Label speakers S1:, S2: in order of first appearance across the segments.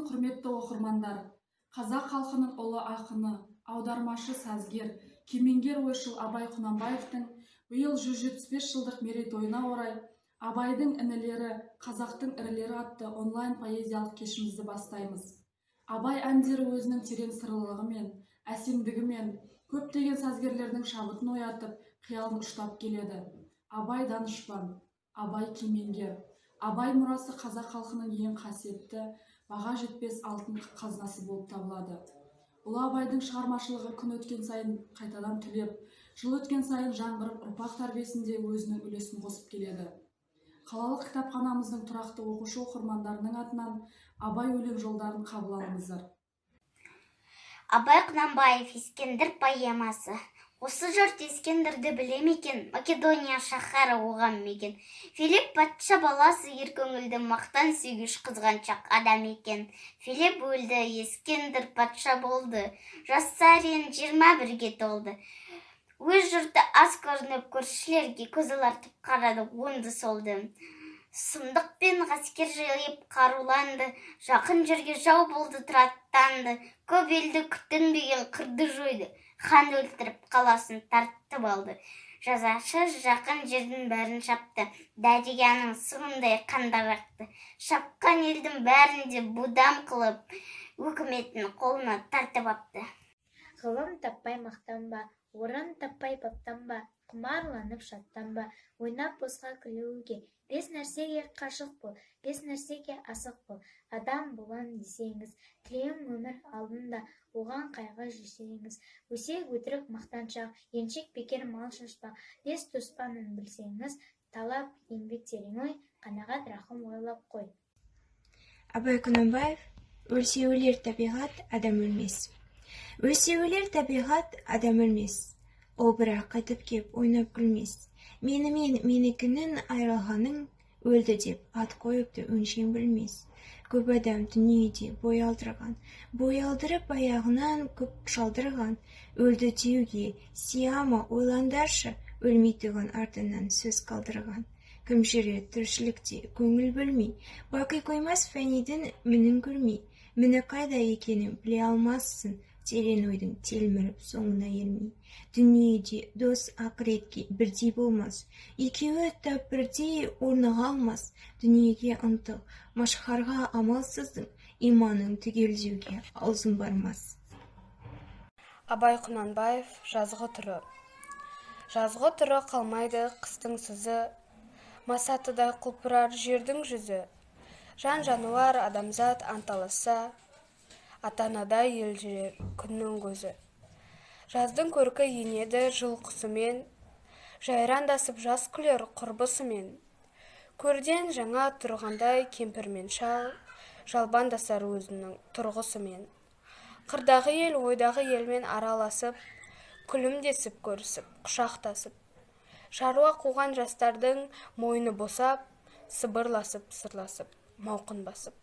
S1: құрметті оқырмандар, қазақ халқының ұлы ақыны, аудармашы сазгер, кемеңгер ойшыл Абай Құнанбаевтың биыл 175 жылдық мерейтойына орай Абайдың інілері, қазақтың ірілері атты онлайн поэзиялық кешімізді бастаймыз. Абай әндері өзінің терең сырлылығымен, әсемдігімен көптеген сазгерлердің шабытын оятып, қиялын ұштап келеді. Абай данышпан, Абай кемеңгер. Абай мұрасы қазақ халқының ең қасиетті, баға жетпес алтын қазынасы болып табылады. Ұлы Абайдың шығармашылығы күн өткен сайын қайтадан түлеп, жыл өткен сайын жаңғырып, ұрпақ тәрбиесінде өзінің үлесін қосып келеді. Қалалық кітапханамыздың тұрақты оқушы оқырмандарының атынан Абай өлең жолдарын қабыл алыңыздар.
S2: Абай Құнанбаев, Ескендір поэмасы. Осы жұрт Ескендірді біле екен, Македония шаһары оған мекен. Филипп патша баласы ер көңілді, мақтан сүйгіш қызғаншақ адам екен. Филипп өлді, Ескендір патша болды, жастарен 21-ге толды. Өз жұрты аз көрініп, көршілерге көз алартып қарады, оңды-солды. Сұмдық пен ғаскер жиылып қаруланды, жақын жерге жау болды, тұраттанды. Көп елді күтінбеген қырды жойды, хан өлтіріп қаласын тартып алды. Жазашы жақын жердің бәрін шапты, Дарияның суындай қандар ақты. Шапқан елдің бәрінде будам қылып, өкіметін қолына тартып апты.
S3: Ғылым таппай мақтанба, орын таппай баптанба, құмарланып шаттанба, ойнап босқа күлуге. 5 нәрсеге қашық бол, 5 нәрсеге асық бол. Адам болан десеңіз, тілеуім өмір алдында, оған қайғы жесеңіз. Өсек өтірік мақтаншақ, еншек бекер мал шашпақ. 5 туспанын білсеңіз, талап еңбек терең ой, қанағат рахым ойлап қой.
S4: Абай Құнанбаев, өлсе өлер табиғат, адам өлмес. Өлсе өлер табиғат, адам өлмес. Ол бірақ қайтып кеп ойнап күлмес. Менікінің айрылғаның өлді деп ат қойыпты өңшең білмес. Көп адам дүниеде бой алдырған, бой алдырып аяғынан көп шалдырған. Өлді деуге сияма ойландаршы, өлмейтұғын артынан сөз қалдырған. Кім жүреді тіршілікте көңіл бөлмей, бақи қоймас фәнидің мінін көрмей. Міні қайда екенін біле алмассың, терең ойдың телміріп соңына ермей. Дүниеде дос ақыретке бірдей болмас, екеуі тап бірдей орныға алмас. Дүниеге ынтық, машқарға амалсыздың, иманың түгелдеуге аузың бармас.
S5: Абай Құнанбаев, жазғы түрі. Жазғы түрі қалмайды қыстың сызы, масатыдай құлпырар жердің жүзі. Жан жануар адамзат анталаса, атанадай елжірер күннің көзі. Жаздың көркі енеді жылқысымен, жайрандасып жас күлер құрбысымен. Көрден жаңа тұрғандай кемпірмен шал, жалбандасар өзінің тұрғысымен. Қырдағы ел ойдағы елмен араласып, күлімдесіп көрісіп, құшақтасып. Шаруа қуған жастардың мойны босап, сыбырласып, сырласып, мауқын басып.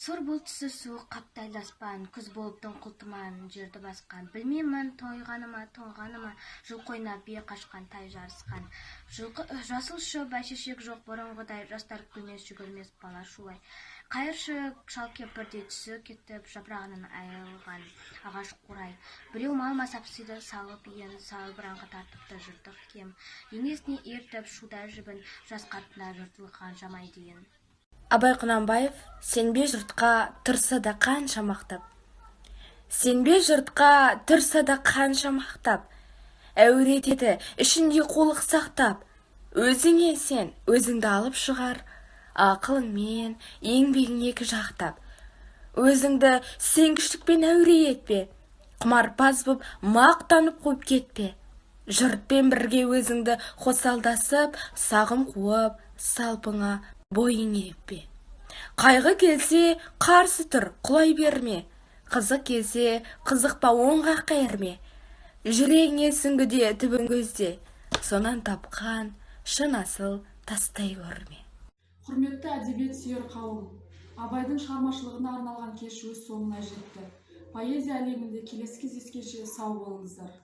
S6: Сұр бұлтысы суық қаптайды аспан, күз болыптың құлтыман жерді басқан. Білмеймін тойғаныма, тоңғаныма, жылқы ойнап бие қашқан, тай жарысқан. Жасыл шөп бәйшешек жоқ бұрынғыдай, жастар күлмес, жүгірмес бала шулай. Қайыршы шал кемпірдей түсі кетіп, жапырағынан айырылған ағаш қурай. Біреу малма сапсиды салып, иен салбыраңға тартыпты жыртық кем. Енесіне ертіп шуда жібін, жас қартына жыртылған жамай дейін.
S7: Абай Құнанбаев, сенбе жұртқа тұрса да қанша мақтап. Сенбе жұртқа тұрса да қанша мақтап. Әуретеді ішінде қолық сақтап. Өзіңе сен, өзіңді алып шығар, ақылыңмен, еңбегің екі жақтап. Өзіңді сенгіштікпен әуре етпе, құмарпаз боп мақтанып қойып кетпе. Жұртпен бірге өзіңді қосалдасып, сағым қуып, салпыңа бойың ереппе. Қайғы келсе қарсы тұр, құлай берме. Қызық келсе қызықпа, оңға қайырме. Жүрегіңе сүңгіде түбін көзде, сонан тапқан шын асыл тастай көрме.
S1: Құрметті әдебиет сүйер қауым, Абайдың шығармашылығына арналған кеш өз соңына жетті. Поэзия әлемінде келесі кездескенше сау болыңыздар.